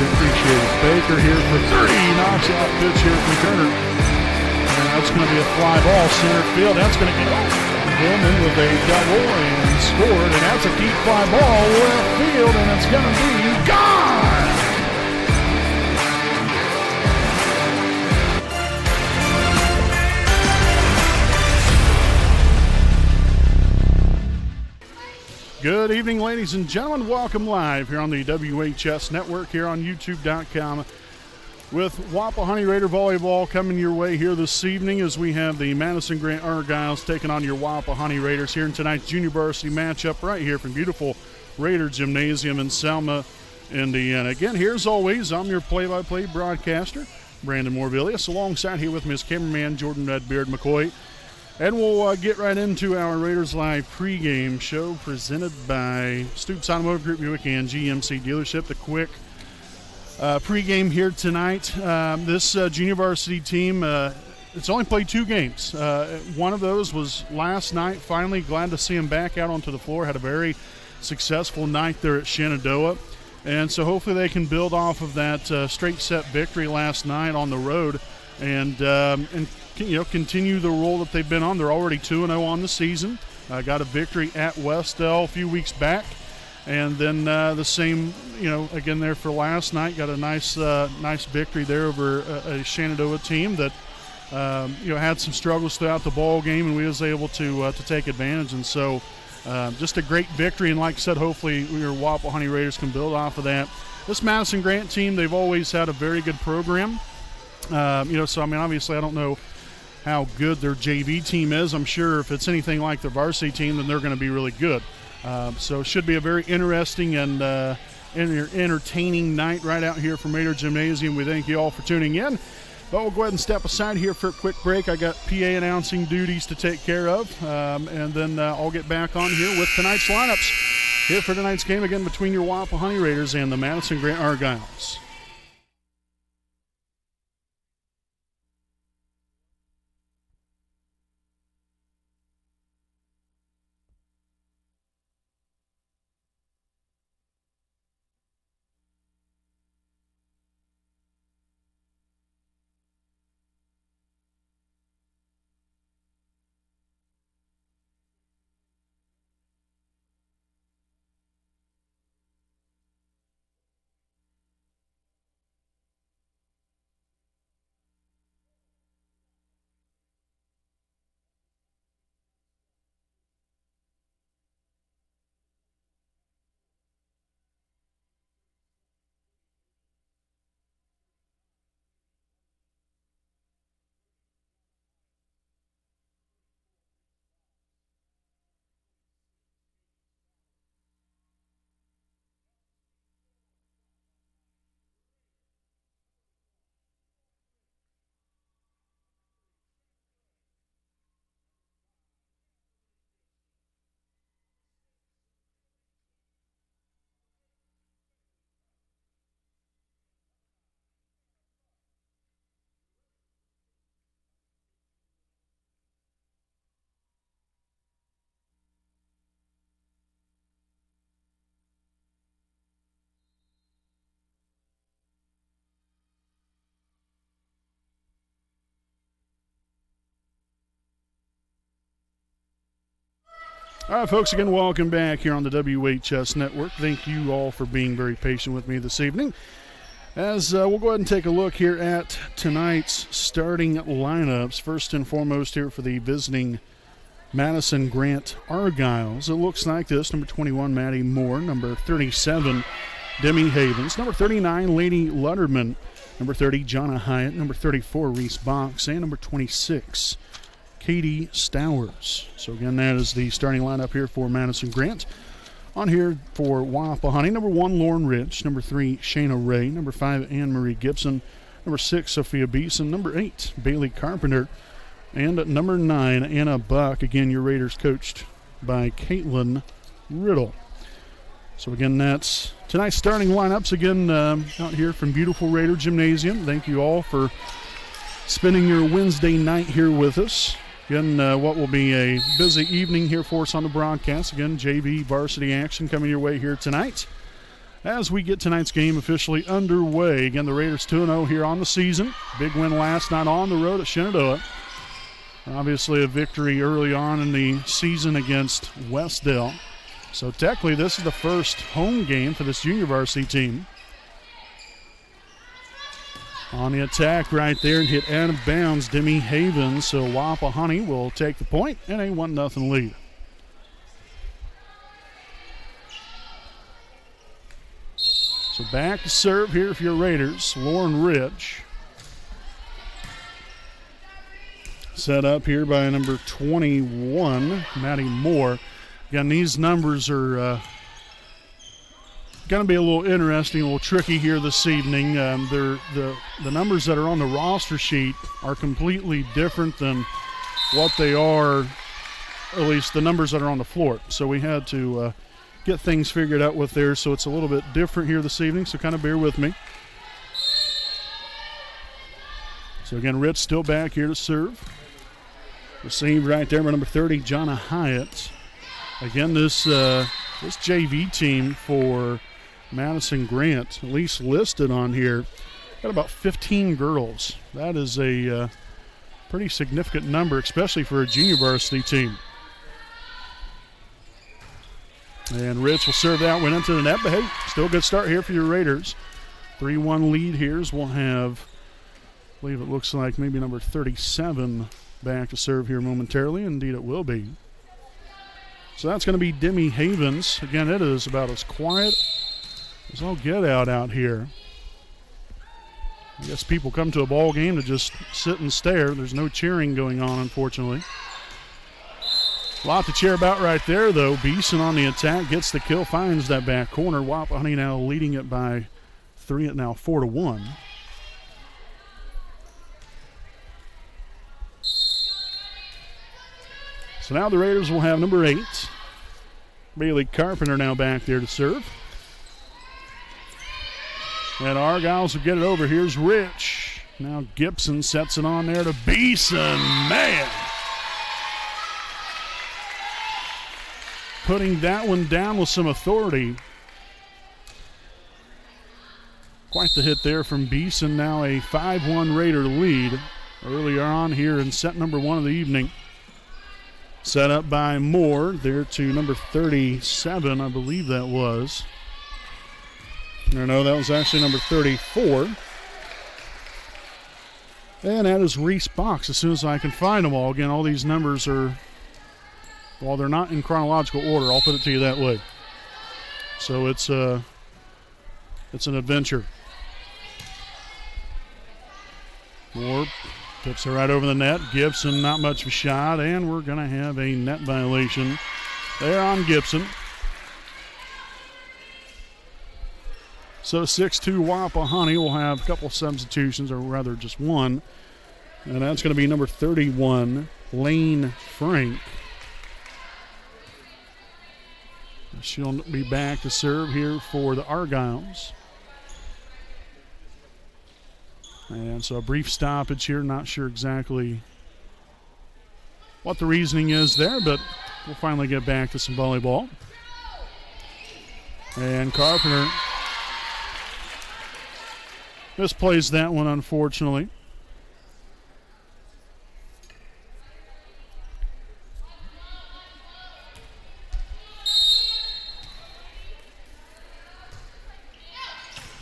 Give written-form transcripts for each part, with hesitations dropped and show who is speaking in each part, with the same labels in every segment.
Speaker 1: appreciate it. Baker here for 30, knocks out pitch here from Turner. And that's going to be a fly ball, center field. That's going to get Bowman with a double and scored. And that's a deep fly ball, left field, and it's going to be gone! Good evening, ladies and gentlemen. Welcome live here on the WHS Network here on YouTube.com with Wapahani Raider Volleyball coming your way here this evening as we have the Madison-Grant Argylls taking on your Wapahani Raiders here in tonight's junior varsity matchup right here from beautiful Raider Gymnasium in Selma, Indiana. Again, here as always, I'm your play-by-play broadcaster, Brandon Morvillius, alongside here with me is cameraman Jordan Redbeard McCoy. And we'll get right into our Raiders Live pregame show presented by Stoops Automotive Group, Buick and GMC dealership. The quick pregame here tonight. This junior varsity team, it's only played 2 games. One of those was last night. Finally, glad to see them back out onto the floor. Had a very successful night there at Shenandoah. And so hopefully they can build off of that straight set victory last night on the road and continue the role that they've been on. They're already 2-0 on the season. Got a victory at Westell a few weeks back. And then the same, again there for last night. Got a nice victory there over a Shenandoah team that, had some struggles throughout the ball game, and we was able to take advantage. And so just a great victory. And like I said, hopefully your Wapahani Raiders can build off of that. This Madison-Grant team, they've always had a very good program. Obviously I don't know how good their JV team is. I'm sure if it's anything like their varsity team, then they're going to be really good. So it should be a very interesting and entertaining night right out here from Raider Gymnasium. We thank you all for tuning in. But we'll go ahead and step aside here for a quick break. I got PA announcing duties to take care of, and then I'll get back on here with tonight's lineups here for tonight's game, again, between your Wapahani Raiders and the Madison-Grant Argylls. All right, folks, again, welcome back here on the WHS Network. Thank you all for being very patient with me this evening. As we'll go ahead and take a look here at tonight's starting lineups. First and foremost here for the visiting Madison-Grant Argylls. It looks like this. Number 21, Maddie Moore. Number 37, Demi Havens. Number 39, Lady Lutterman. Number 30, Jonna Hyatt. Number 34, Reese Box. And number 26, Katie Stowers. So again, that is the starting lineup here for Madison-Grant. On here for Wapahani, number 1, Lauren Rich. Number 3, Shayna Ray. Number 5, Anne-Marie Gibson. Number 6, Sophia Beeson. Number 8, Bailey Carpenter. And number 9, Anna Buck. Again, your Raiders coached by Caitlin Riddle. So again, that's tonight's starting lineups. Again, out here from beautiful Raider Gymnasium. Thank you all for spending your Wednesday night here with us. Again, what will be a busy evening here for us on the broadcast. Again, JV varsity action coming your way here tonight. as we get tonight's game officially underway. Again, the Raiders 2-0 here on the season. Big win last night on the road at Shenandoah. Obviously a victory early on in the season against Westdale. So technically this is the first home game for this junior varsity team. On the attack right there and hit out of bounds, Demi Havens. So Wapahani will take the point in a 1-0 lead. So back to serve here for your Raiders, Lauren Rich. Set up here by number 21, Maddie Moore. Again, these numbers are going to be a little interesting, a little tricky here this evening. The numbers that are on the roster sheet are completely different than what they are, at least the numbers that are on the floor. So we had to get things figured out with there, so it's a little bit different here this evening, so kind of bear with me. So again, Rich still back here to serve. Received right there by number 30, Jonna Hyatt. Again, this JV team for Madison-Grant, at least listed on here, got about 15 girls. That is a pretty significant number, especially for a junior varsity team. And Rich will serve that one into the net, but hey, still a good start here for your Raiders. 3-1 lead here as we'll have, I believe it looks like maybe number 37 back to serve here momentarily. Indeed it will be. So that's going to be Demi Havens. Again, it is about as quiet as I'll get out here. I guess people come to a ball game to just sit and stare. There's no cheering going on, unfortunately. A lot to cheer about right there, though. Beeson on the attack gets the kill, finds that back corner. Wapahani now leading it by 3, now 4-1. So now the Raiders will have number 8. Bailey Carpenter now back there to serve. And Argylls will get it over. Here's Rich. Now Gibson sets it on there to Beeson. Man! Putting that one down with some authority. Quite the hit there from Beeson. Now a 5-1 Raider lead earlier on here in set number 1 of the evening. Set up by Moore there to number 37, I believe that was. No, that was actually number 34. And that is Reese Box as soon as I can find them all. Again, all these numbers are, well, they're not in chronological order. I'll put it to you that way. So it's an adventure. Moore tips her right over the net. Gibson, not much of a shot, and we're going to have a net violation there on Gibson. So 6-2 Wapahani will have a couple substitutions, or rather just one. And that's going to be number 31, Lane Frank. She'll be back to serve here for the Argylls. And so a brief stoppage here. Not sure exactly what the reasoning is there, but we'll finally get back to some volleyball. And Carpenter misplays that one, unfortunately.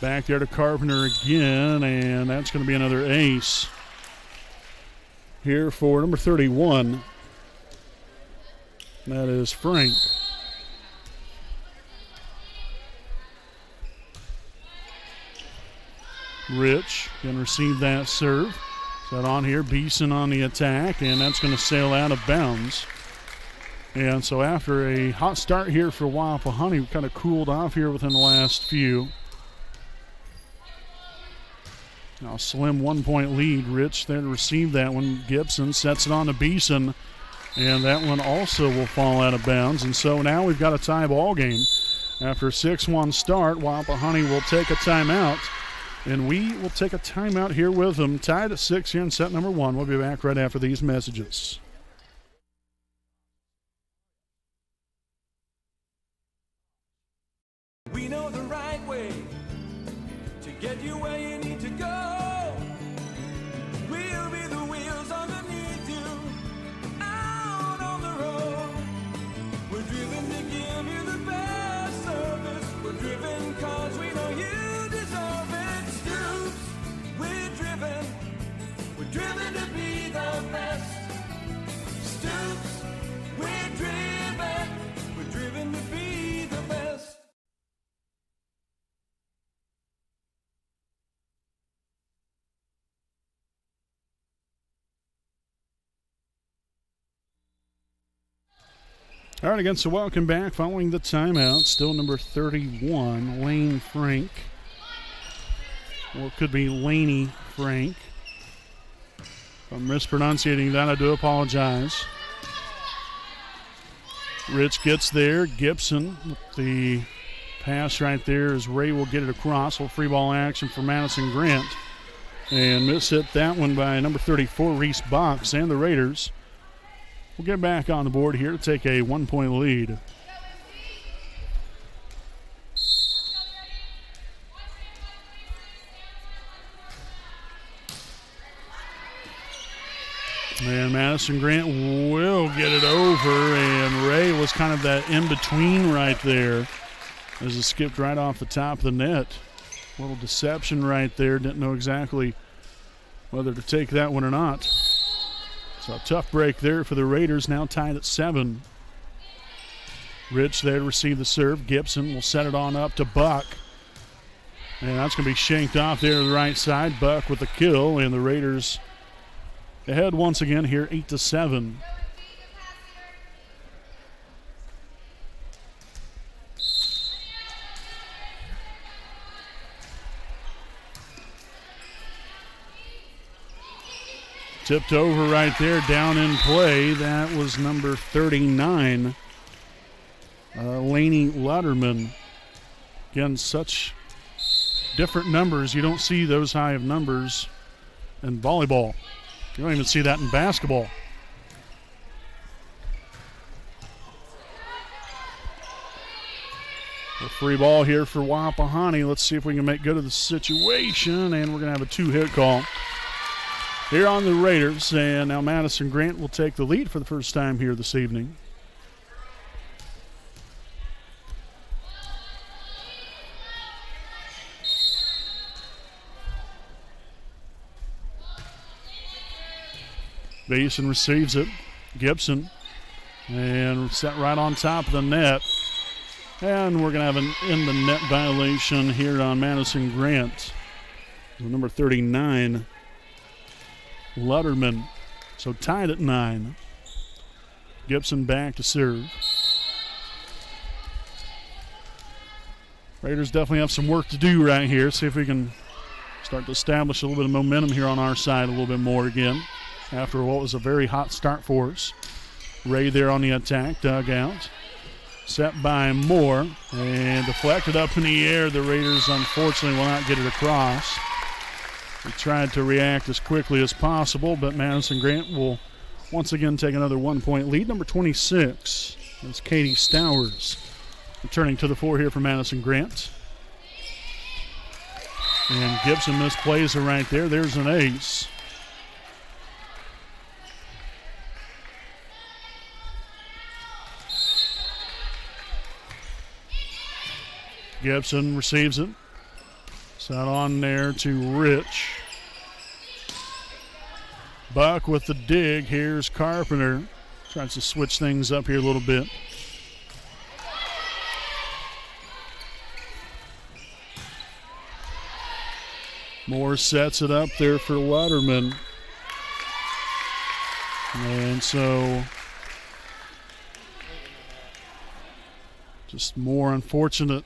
Speaker 1: Back there to Carpenter again, and that's going to be another ace here for number 31. That is Frank. Rich can receive that serve. Set on here, Beeson on the attack, and that's going to sail out of bounds. And so after a hot start here for Wapahani, we kind of cooled off here within the last few. Now slim 1-point lead. Rich there to receive that one. Gibson sets it on to Beeson, and that one also will fall out of bounds. And so now we've got a tie ball game. After a 6-1 start, Wapahani will take a timeout, and we will take a timeout here with them. Tied at 6 here in set number 1. We'll be back right after these messages.
Speaker 2: We know the right way. get you where you need to go. We'll be the wheels underneath you, out on the road. We're driven to give you the best service. We're driven cause we know you deserve it. Stoops, we're driven to be the best. Stoops, we're driven to be the best.
Speaker 1: All right, against the welcome back following the timeout, still number 31, Lane Frank. Or it could be Laney Frank. If I'm mispronouncing that, I do apologize. Rich gets there. Gibson with the pass right there as Ray will get it across. Little free ball action for Madison-Grant. And miss hit that one by number 34, Reese Box, and the Raiders will get back on the board here to take a 1-point lead. And Madison-Grant will get it over, and Ray was kind of that in-between right there as it skipped right off the top of the net. A little deception right there. Didn't know exactly whether to take that one or not. So a tough break there for the Raiders, now tied at 7. Rich there to receive the serve. Gibson will set it on up to Buck. And that's going to be shanked off there to the right side. Buck with the kill, and the Raiders ahead once again here, 8-7. Tipped over right there, down in play. That was number 39, Laney Lutterman. Again, such different numbers. You don't see those high of numbers in volleyball. You don't even see that in basketball. A free ball here for Wapahani. Let's see if we can make good of the situation, and we're going to have a 2-hit call here on the Raiders. And now Madison-Grant will take the lead for the first time here this evening. Basin receives it. Gibson. And set right on top of the net. And we're going to have an in-the-net violation here on Madison-Grant. Number 39, Lutterman. So tied at 9. Gibson back to serve. Raiders definitely have some work to do right here. See if we can start to establish a little bit of momentum here on our side a little bit more again, after what was a very hot start for us. Ray there on the attack, dug out. Set by Moore and deflected up in the air. The Raiders unfortunately will not get it across. We tried to react as quickly as possible, but Madison-Grant will once again take another 1-point lead. Number 26 is Katie Stowers returning to the floor here for Madison-Grant. And Gibson misplays it right there. There's an ace. Gibson receives it. Set on there to Rich. Buck with the dig. Here's Carpenter. Tries to switch things up here a little bit. Moore sets it up there for Lutterman. And so just more unfortunate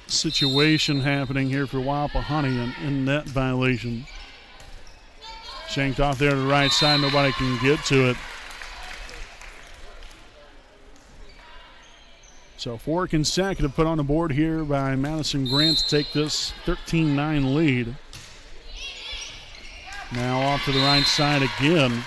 Speaker 1: situation happening here for Wapahani, an in-net violation. Shanked off there to the right side. Nobody can get to it. So 4 consecutive put on the board here by Madison-Grant to take this 13-9 lead. Now off to the right side again.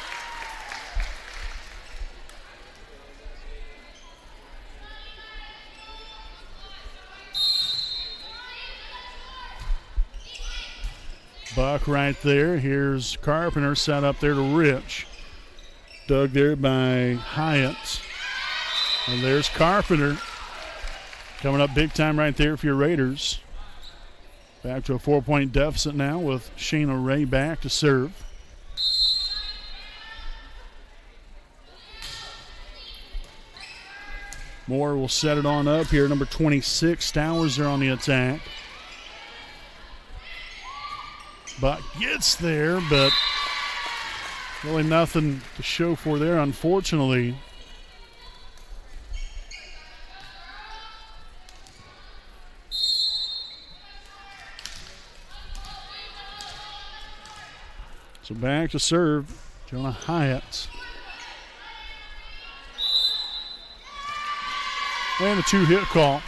Speaker 1: Buck right there. Here's Carpenter set up there to Rich. Dug there by Hyatt. And there's Carpenter. Coming up big time right there for your Raiders. Back to a 4-point deficit now with Shayna Ray back to serve. Moore will set it on up here. Number 26, Stowers there on the attack. Buck gets there, but really nothing to show for there, unfortunately. So back to serve, Jonah Hyatt. And a 2-hit call.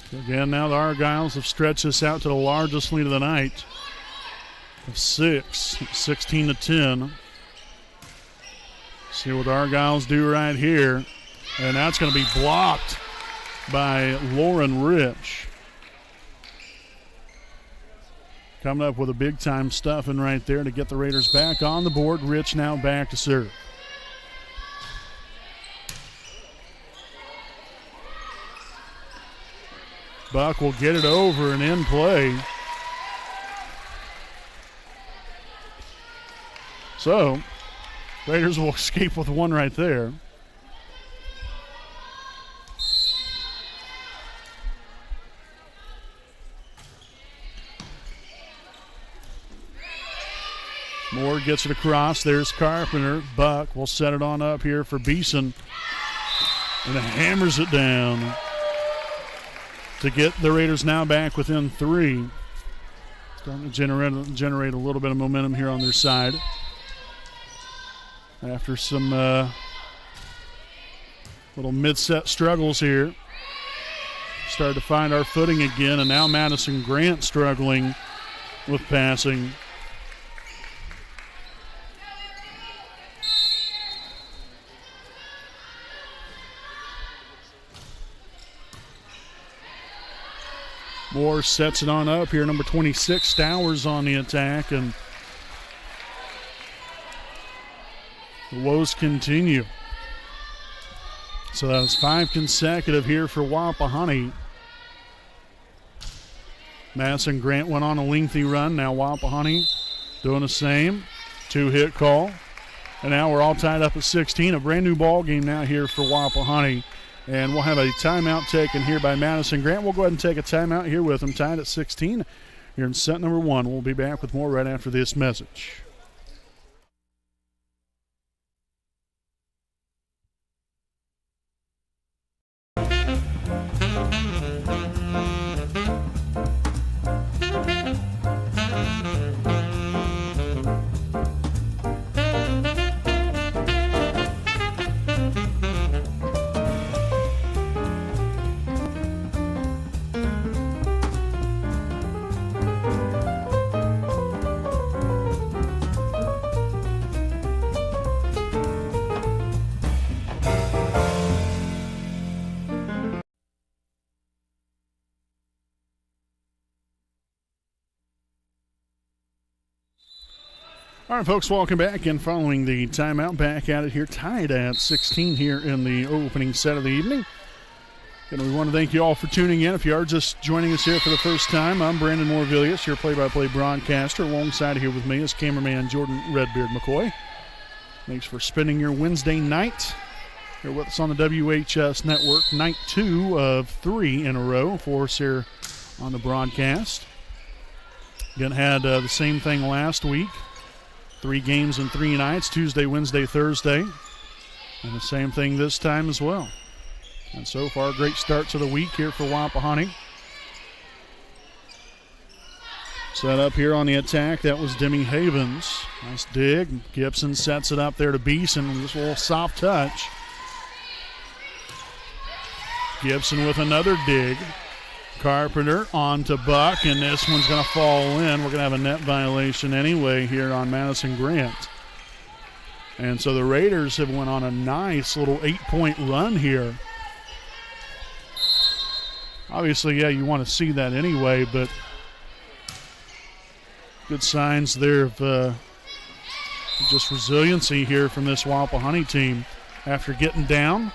Speaker 1: So again, now the Argylls have stretched this out to the largest lead of the night of 6, 16-10. See what Argylls do right here. And that's going to be blocked by Lauren Rich. Coming up with a big-time stuffing right there to get the Raiders back on the board. Rich now back to serve. Buck will get it over and in play. So, Raiders will escape with one right there. Moore gets it across. There's Carpenter. Buck will set it on up here for Beeson. And hammers it down to get the Raiders now back within 3. Starting to generate a little bit of momentum here on their side. After some little mid-set struggles here. Started to find our footing again, and now Madison-Grant struggling with passing. Moore sets it on up here. Number 26, Stowers on the attack, and the woes continue. So that's 5 consecutive here for Wapahani. Madison-Grant went on a lengthy run. Now Wapahani doing the same. 2-hit call. And now we're all tied up at 16. A brand new ball game now here for Wapahani. And we'll have a timeout taken here by Madison-Grant. We'll go ahead and take a timeout here with them, tied at 16 here in set number 1. We'll be back with more right after this message. All right, folks, welcome back. And following the timeout, back at it here, tied at 16 here in the opening set of the evening. And we want to thank you all for tuning in. If you are just joining us here for the first time, I'm Brandon Morvillius, your play-by-play broadcaster. Alongside here with me is cameraman Jordan Redbeard McCoy. Thanks for spending your Wednesday night here with us on the WHS Network. Night 2 of 3 in a row for us here on the broadcast. Again, had the same thing last week. 3 games in 3 nights, Tuesday, Wednesday, Thursday. And the same thing this time as well. And so far, great start to the week here for Wapahani. Set up here on the attack, that was Demi Havens. Nice dig. Gibson sets it up there to Beeson. Just a little soft touch. Gibson with another dig. Carpenter on to Buck, and this one's going to fall in. We're going to have a net violation anyway here on Madison-Grant. And so the Raiders have went on a nice little 8-point run here. Obviously, yeah, you want to see that anyway, but good signs there of just resiliency here from this Wapahani team. After getting down,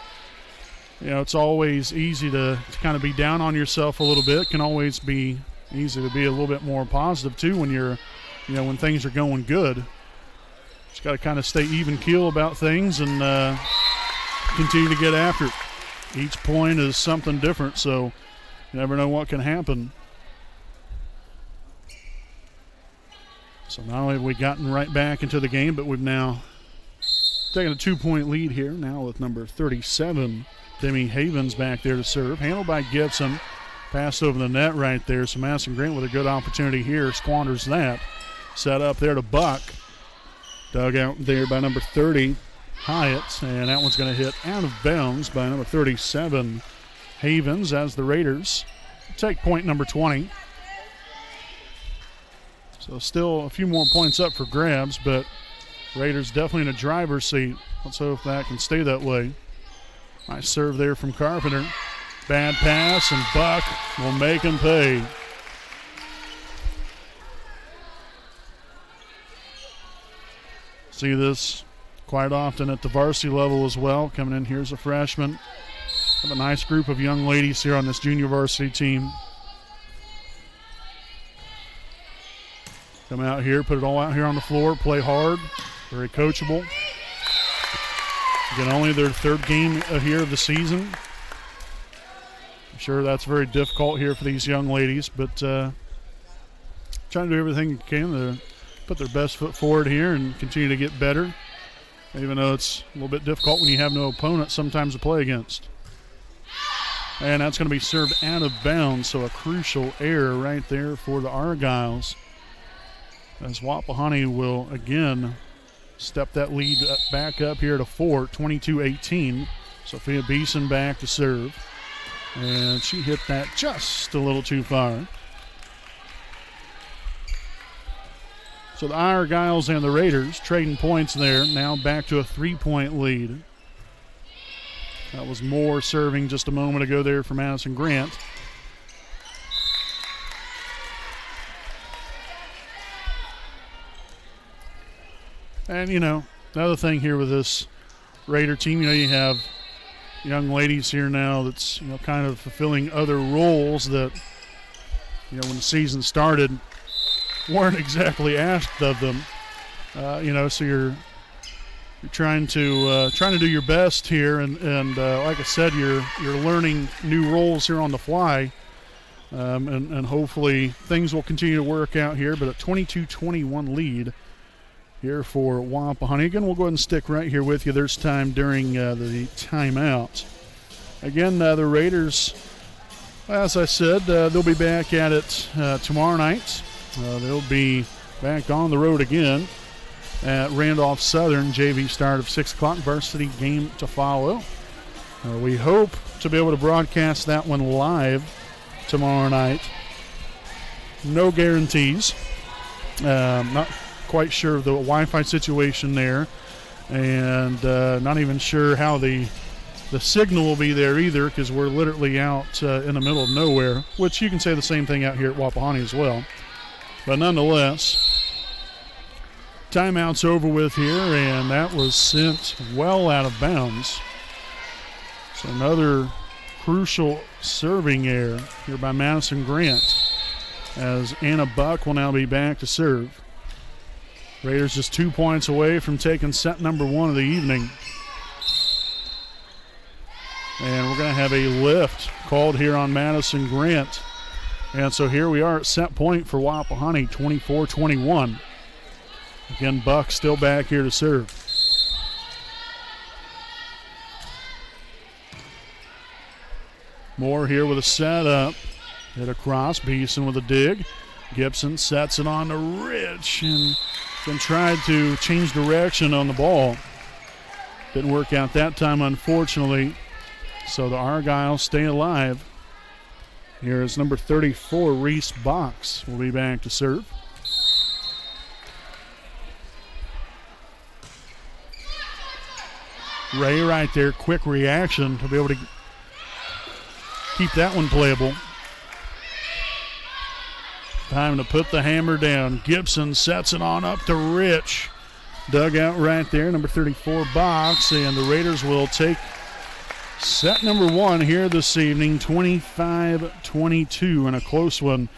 Speaker 1: you know, it's always easy to kind of be down on yourself a little bit. It can always be easy to be a little bit more positive too when you're, you know, when things are going good. Just got to kind of stay even keel about things and continue to get after it. Each point is something different, so you never know what can happen. So not only have we gotten right back into the game, but we've now taken a 2-point lead here now with number 37, Demi Havens, back there to serve. Handled by Gibson. Passed over the net right there. So Madison-Grant with a good opportunity here squanders that. Set up there to Buck. Dug out there by number 30, Hyatt. And that one's going to hit out of bounds by number 37, Havens, as the Raiders take point number 20. So still a few more points up for grabs, but Raiders definitely in a driver's seat. Let's hope that can stay that way. Nice serve there from Carpenter. Bad pass, and Buck will make him pay. See this quite often at the varsity level as well. Coming in, here's a freshman. Have a nice group of young ladies here on this junior varsity team. Come out here, put it all out here on the floor, play hard, very coachable. Again, only their third game here of the season. I'm sure that's very difficult here for these young ladies, but trying to do everything you can to put their best foot forward here and continue to get better, even though it's a little bit difficult when you have no opponent sometimes to play against. And that's going to be served out of bounds, so a crucial error right there for the Argylls, as Wapahani will again step that lead back up here to 4, 22-18. Sophia Beeson back to serve. And she hit that just a little too far. So the Argylls and the Raiders trading points there. Now back to a 3-point lead. That was Moore serving just a moment ago there for Madison-Grant. And, you know, another thing here with this Raider team, you know, you have young ladies here now that's, you know, kind of fulfilling other roles that, you know, when the season started weren't exactly asked of them. You know, so you're trying to do your best here, and like I said, you're learning new roles here on the fly, and hopefully things will continue to work out here. But a 22-21 lead here for Wapahani. Again, we'll go ahead and stick right here with you. There's time during the timeout. Again, the Raiders, as I said, they'll be back at it tomorrow night. They'll be back on the road again at Randolph Southern. JV start of 6 o'clock, varsity game to follow. We hope to be able to broadcast that one live tomorrow night. No guarantees. Not quite sure of the Wi-Fi situation there, and not even sure how the signal will be there either, because we're literally out in the middle of nowhere, which you can say the same thing out here at Wapahani as well. But nonetheless, timeout's over with here, and that was sent well out of bounds. So another crucial serving error here by Madison-Grant, as Anna Buck will now be back to serve. Raiders just 2 points away from taking set number 1 of the evening. And we're going to have a lift called here on Madison-Grant. And so here we are at set point for Wapahani, 24-21. Again, Buck still back here to serve. Moore here with a setup. Hit across, Beeson with a dig. Gibson sets it on to Rich and then tried to change direction on the ball. Didn't work out that time, unfortunately. So the Argylls stay alive. Here is number 34, Reese Box, will be back to serve. Ray right there, quick reaction to be able to keep that one playable. Time to put the hammer down. Gibson sets it on up to Rich. Dugout right there, number 34 box, and the Raiders will take set number 1 here this evening, 25-22, and a close one.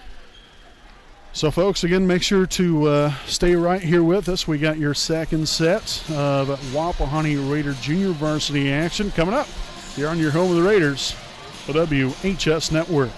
Speaker 1: So, folks, again, make sure to stay right here with us. We got your second set of Wapahani Raider Junior Varsity action coming up here on your home of the Raiders, the WHS Network.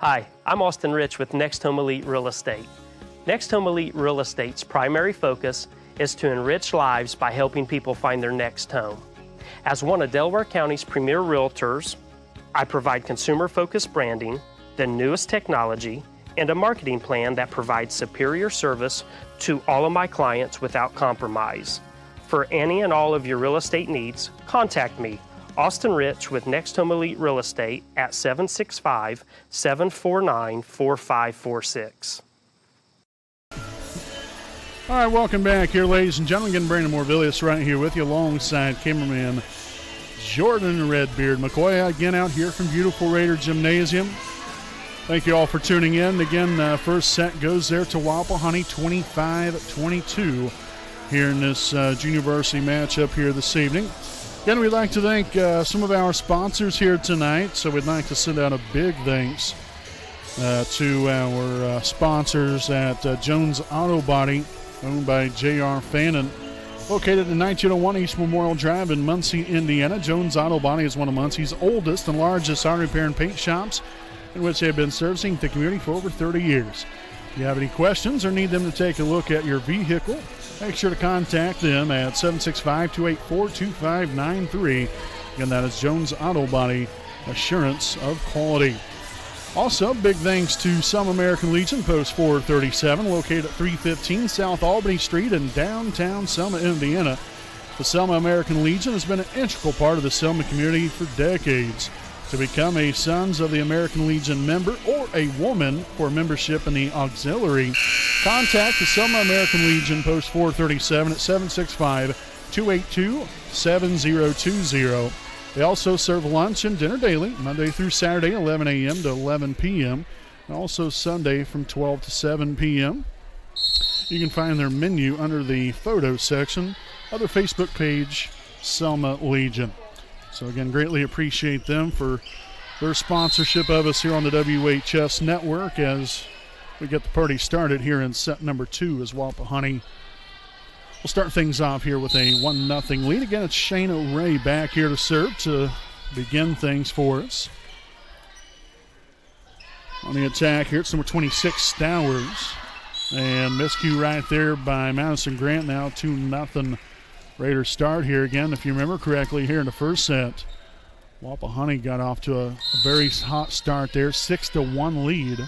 Speaker 3: Hi, I'm Austin Rich with Next Home Elite Real Estate. Next Home Elite Real Estate's primary focus is to enrich lives by helping people find their next home. As one of Delaware County's premier realtors, I provide consumer-focused branding, the newest technology, and a marketing plan that provides superior service to all of my clients without compromise. For any and all of your real estate needs, contact me, Austin Rich with Next Home Elite Real Estate at 765-749-4546.
Speaker 1: All right, welcome back here, ladies and gentlemen. Again, Brandon Morvillius right here with you alongside cameraman Jordan Redbeard McCoy. Again, out here from beautiful Raider Gymnasium. Thank you all for tuning in. Again, first set goes there to Wapahani, 25-22 here in this junior varsity matchup here this evening. Again, we'd like to thank some of our sponsors here tonight. So we'd like to send out a big thanks to our sponsors at Jones Auto Body, owned by J.R. Fannin, located at 1901 East Memorial Drive in Muncie, Indiana. Jones Auto Body is one of Muncie's oldest and largest auto repair and paint shops, in which they have been servicing the community for over 30 years. If you have any questions or need them to take a look at your vehicle, make sure to contact them at 765-284-2593. Again, that is Jones Auto Body, assurance of quality. Also, big thanks to Selma American Legion, Post 437, located at 315 South Albany Street in downtown Selma, Indiana. The Selma American Legion has been an integral part of the Selma community for decades. To become a Sons of the American Legion member or a woman for membership in the auxiliary, contact the Selma American Legion, Post 437 at 765-282-7020. They also serve lunch and dinner daily, Monday through Saturday, 11 a.m. to 11 p.m., and also Sunday from 12 to 7 p.m. You can find their menu under the photo section of their Facebook page, Selma Legion. So again, greatly appreciate them for their sponsorship of us here on the WHS Network as we get the party started here in set number 2 as Wapahani will start things off here with a 1-0 lead. Again, it's Shayna Ray back here to serve to begin things for us. On the attack here, it's number 26, Stowers. And miscue right there by Madison-Grant, now 2-0 Raiders start here again. If you remember correctly, here in the first set, Wapahani got off to a very hot start there, 6-1 lead.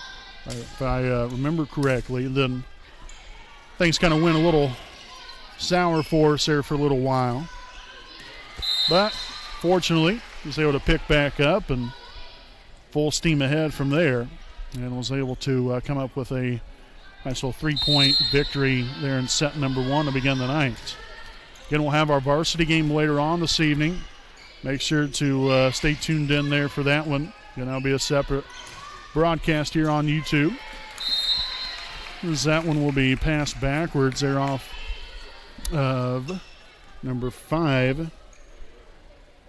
Speaker 1: If I remember correctly, then things kind of went a little sour for us there for a little while. But fortunately, he was able to pick back up and full steam ahead from there, and was able to come up with a nice little 3-point victory there in set number 1 to begin the night. Again, we'll have our varsity game later on this evening. Make sure to stay tuned in there for that one. Again, that'll be a separate broadcast here on YouTube. As that one will be passed backwards there off of number 5.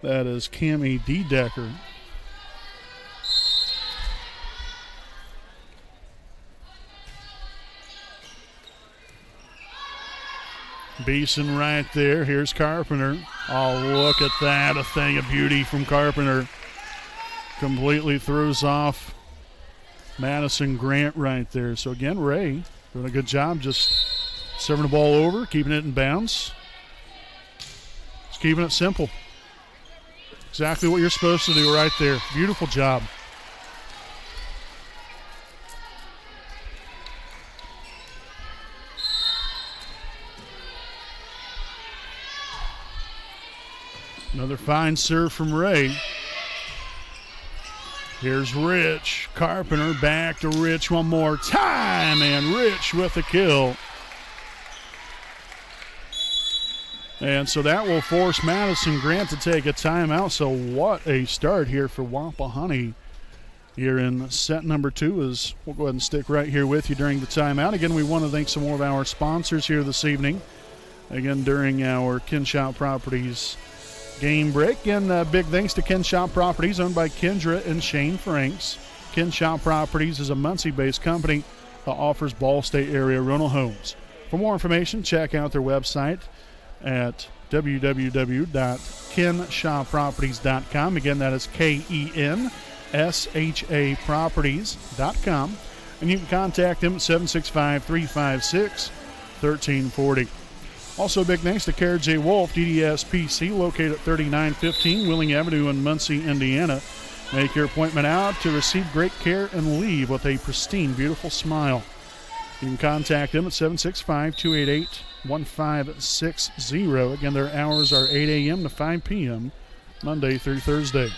Speaker 1: That is Cammie Dedecker. Beeson right there. Here's Carpenter. Oh, look at that. A thing of beauty from Carpenter. Completely throws off Madison-Grant right there. So again, Ray doing a good job just serving the ball over, keeping it in bounds. Just keeping it simple. Exactly what you're supposed to do right there. Beautiful job. Another fine serve from Ray. Here's Rich. Carpenter back to Rich one more time, and Rich with the kill. And so that will force Madison-Grant to take a timeout. So what a start here for Wapahani here in set number 2. As we'll go ahead and stick right here with you during the timeout. Again, we want to thank some more of our sponsors here this evening. Again, during our Kinshop Properties game break. And big thanks to Kinshop Properties, owned by Kendra and Shane Franks. Kinshop Properties is a Muncie-based company that offers Ball State area rental homes. For more information, check out their website at www.kenshopproperties.com. Again, that is KENSHA properties.com. And you can contact them at 765-356-1340. Also, big thanks to Kara J. Wolf, DDS PC, located at 3915 Wheeling Avenue in Muncie, Indiana. Make your appointment out to receive great care and leave with a pristine, beautiful smile. You can contact them at 765-288-1560. Again, their hours are 8 a.m. to 5 p.m., Monday through Thursday.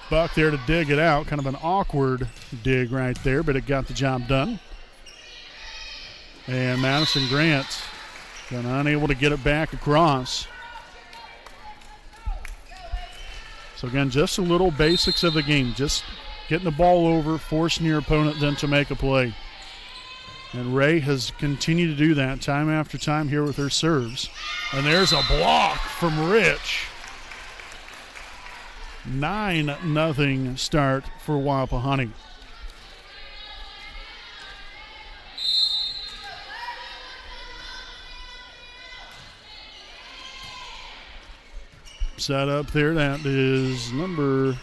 Speaker 1: Buck there to dig it out. Kind of an awkward dig right there, but it got the job done. And Madison-Grant unable to get it back across. So again, just a little basics of the game. Just getting the ball over, forcing your opponent then to make a play. And Ray has continued to do that time after time here with her serves. And there's a block from Rich. 9-0 start for Wapahani. Set up there, that is number, I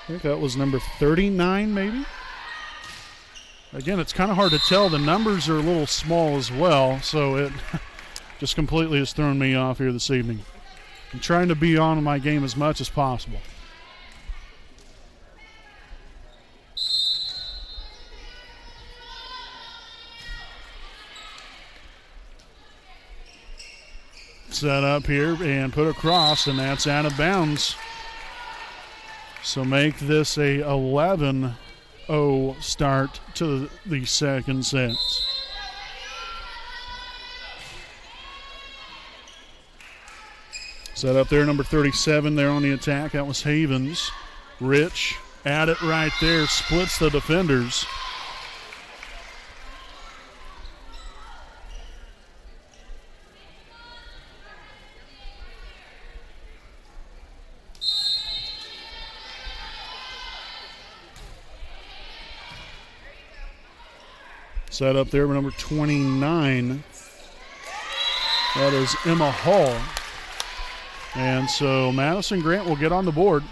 Speaker 1: think that was number 39 maybe. Again, it's kind of hard to tell. The numbers are a little small as well, so it just completely has thrown me off here this evening. I'm trying to be on my game as much as possible. Set up here and put across, and that's out of bounds. So make this a 11-0 start to the second set. Set up there, number 37 there on the attack. That was Havens. Rich at it right there, splits the defenders. Set up there with number 29. That is Emma Hall. And so Madison-Grant will get on the board.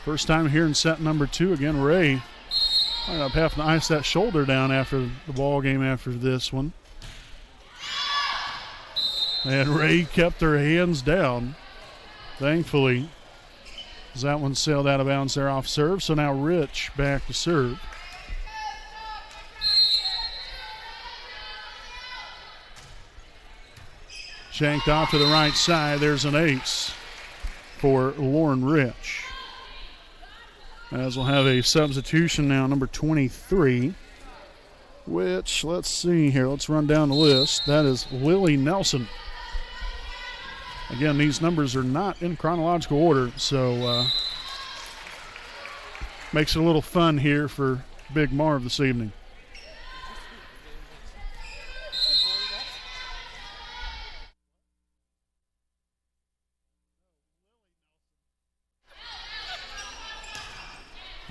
Speaker 1: First time here in set number 2. Again, Ray Might up having to ice that shoulder down after the ball game after this one. And Ray kept their hands down, thankfully, as that one sailed out of bounds there off serve. So now Rich back to serve. Shanked off to the right side. There's an ace for Lauren Rich. As we'll have a substitution now, number 23, which, let's see here, let's run down the list. That is Lily Nelson. Again, these numbers are not in chronological order, so makes it a little fun here for Big Marv this evening.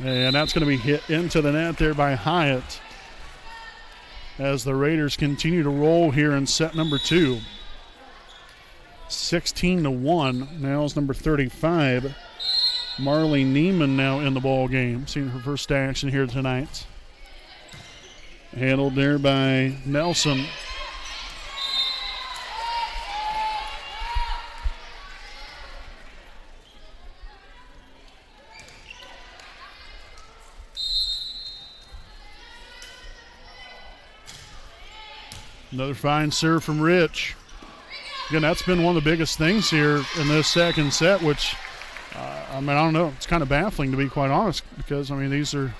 Speaker 1: And that's going to be hit into the net there by Hyatt as the Raiders continue to roll here in set number 2. 16-1. Now is number 35, Marley Neiman, now in the ball game. Seeing her first action here tonight. Handled there by Nelson. Another fine serve from Rich. Again, that's been one of the biggest things here in this second set, which, I don't know. It's kind of baffling, to be quite honest, because, these are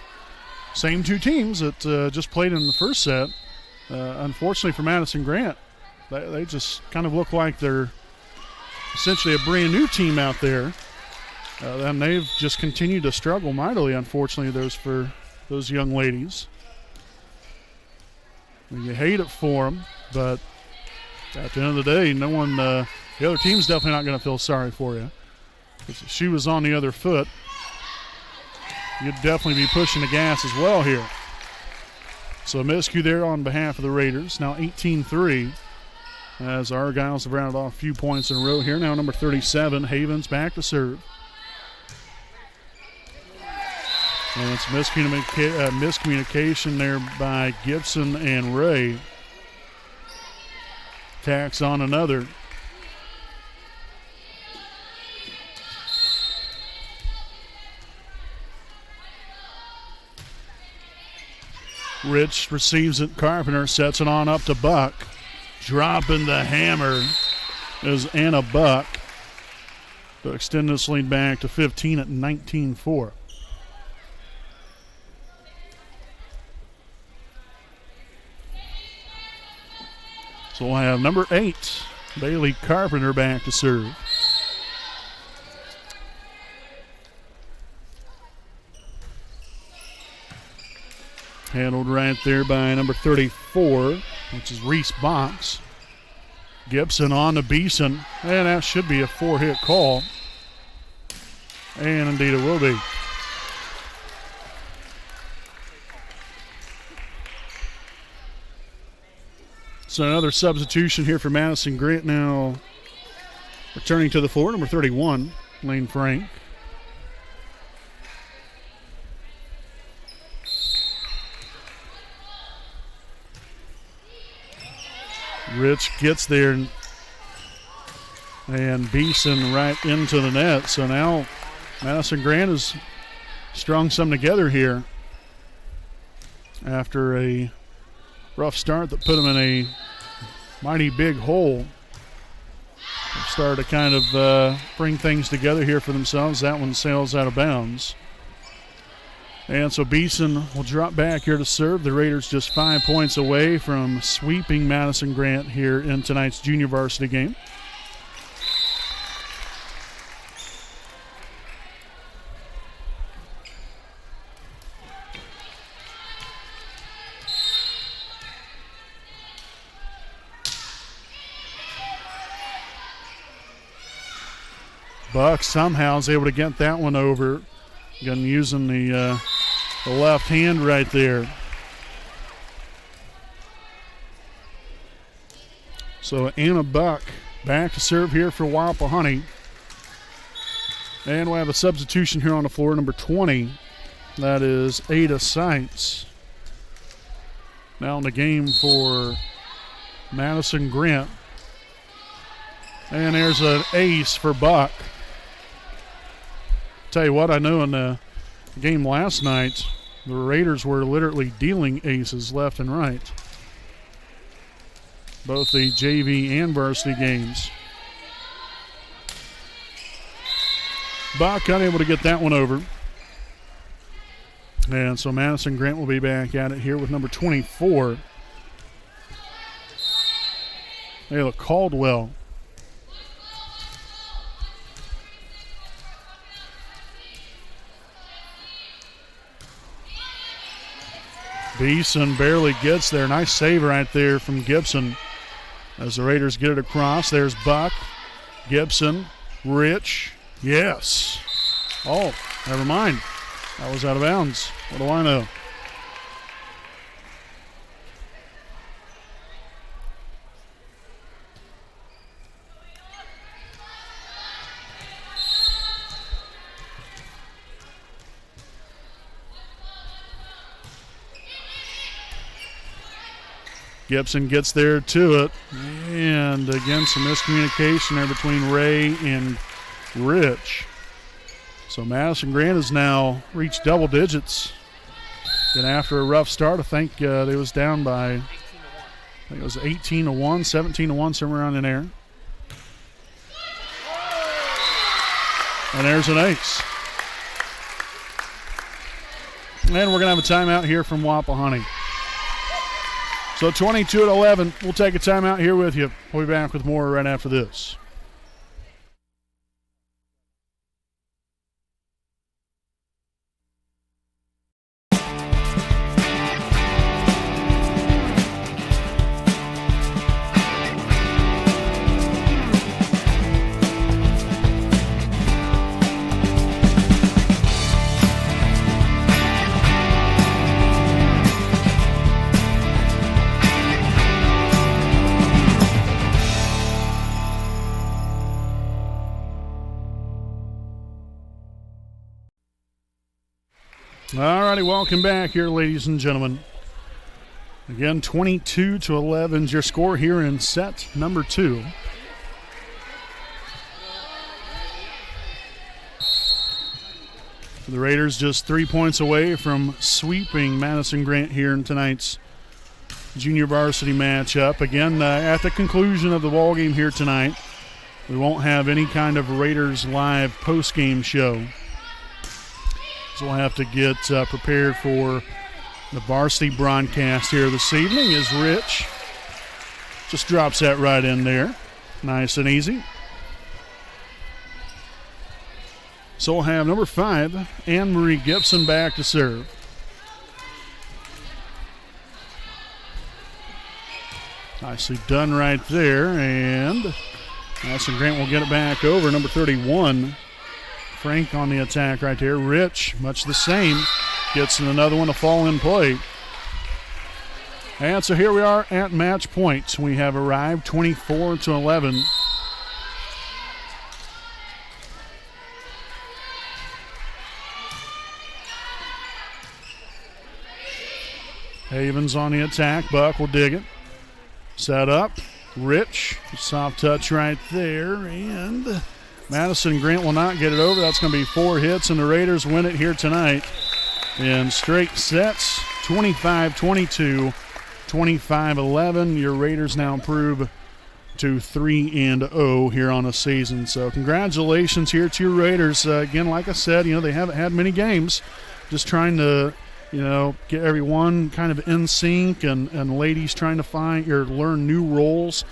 Speaker 1: same two teams that just played in the first set. Unfortunately for Madison-Grant, they just kind of look like they're essentially a brand new team out there. And they've just continued to struggle mightily, unfortunately, for those young ladies. You hate it for them, but at the end of the day, no one, the other team's definitely not going to feel sorry for you. If she was on the other foot, you'd definitely be pushing the gas as well here. So a miscue there on behalf of the Raiders. Now 18-3 as Argylls have rounded off a few points in a row here. Now number 37, Havens, back to serve. And it's miscommunication there by Gibson and Ray. Tacks on another. Rich receives it. Carpenter sets it on up to Buck. Dropping the hammer is Anna Buck to extend this lead back to 15 at 19-4. So we'll have number 8, Bailey Carpenter, back to serve. Handled right there by number 34, which is Reese Box. Gibson on to Beeson, and that should be a 4-hit call. And indeed it will be. So another substitution here for Madison-Grant now. Returning to the floor, number 31, Lane Frank. Rich gets there, and Beeson right into the net. So now Madison-Grant has strung some together here after a rough start that put them in a mighty big hole. They've started to kind of bring things together here for themselves. That one sails out of bounds. And so Beeson will drop back here to serve. The Raiders just 5 points away from sweeping Madison-Grant here in tonight's junior varsity game. Buck somehow is able to get that one over. Again, using the left hand right there. So Anna Buck back to serve here for Wapahani. And we'll have a substitution here on the floor, number 20. That is Ada Seitz. Now in the game for Madison-Grant. And there's an ace for Buck. Tell you what, I know in the game last night, the Raiders were literally dealing aces left and right. Both the JV and varsity games. Buck unable to get that one over. And so Madison-Grant will be back at it here with number 24. Ayla Caldwell. Beeson barely gets there. Nice save right there from Gibson as the Raiders get it across. There's Buck, Gibson, Rich. Yes. Oh, never mind. That was out of bounds. What do I know? Gibson gets there to it. And again, some miscommunication there between Ray and Rich. So Madison-Grant has now reached double digits. And after a rough start, I think they was down by, I think it was 18-1, 17-1, somewhere around in there. And there's an ace. And we're going to have a timeout here from Wapahani. So 22-11, we'll take a timeout here with you. We'll be back with more right after this. All righty, welcome back here, ladies and gentlemen. Again, 22-11 is your score here in set number 2. The Raiders just 3 points away from sweeping Madison-Grant here in tonight's junior varsity matchup. Again, at the conclusion of the ball game here tonight, we won't have any kind of Raiders live post-game show. So we'll have to get prepared for the varsity broadcast here this evening as Rich just drops that right in there. Nice and easy. So we'll have number 5, Anne-Marie Gibson, back to serve. Nicely done right there, and Madison-Grant will get it back over. Number 31, Frank on the attack right there. Rich, much the same, gets another one to fall in play. And so here we are at match point. We have arrived 24-11. Havens on the attack. Buck will dig it. Set up. Rich, soft touch right there, and Madison-Grant will not get it over. That's going to be 4 hits, and the Raiders win it here tonight in straight sets, 25-22, 25-11. Your Raiders now improve to 3-0 here on the season. So congratulations here to your Raiders. Again, like I said, they haven't had many games. Just trying to, get everyone kind of in sync, and ladies trying to find or learn new roles.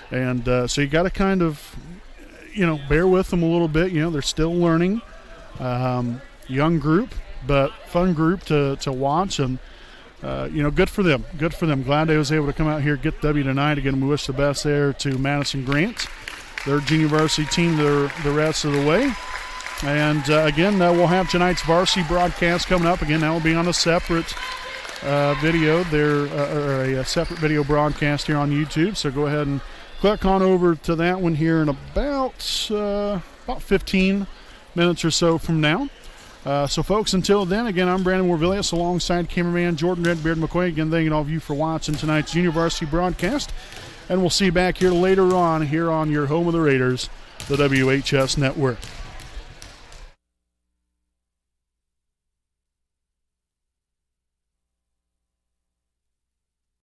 Speaker 1: And so you got to kind of, bear with them a little bit. They're still learning. Young group, but fun group to watch. And, good for them. Good for them. Glad they was able to come out here, get the W tonight. Again, we wish the best there to Madison-Grant, their junior varsity team, the rest of the way. And, again, we'll have tonight's varsity broadcast coming up. Again, that will be on a separate video there, or a separate video broadcast here on YouTube. So go ahead and click on over to that one here in about 15 minutes or so from now. So, folks, until then, again, I'm Brandon Warvillius alongside cameraman Jordan Redbeard McQuay. Again, thanking all of you for watching tonight's Junior Varsity broadcast. And we'll see you back here later on here on your home of the Raiders, the WHS Network.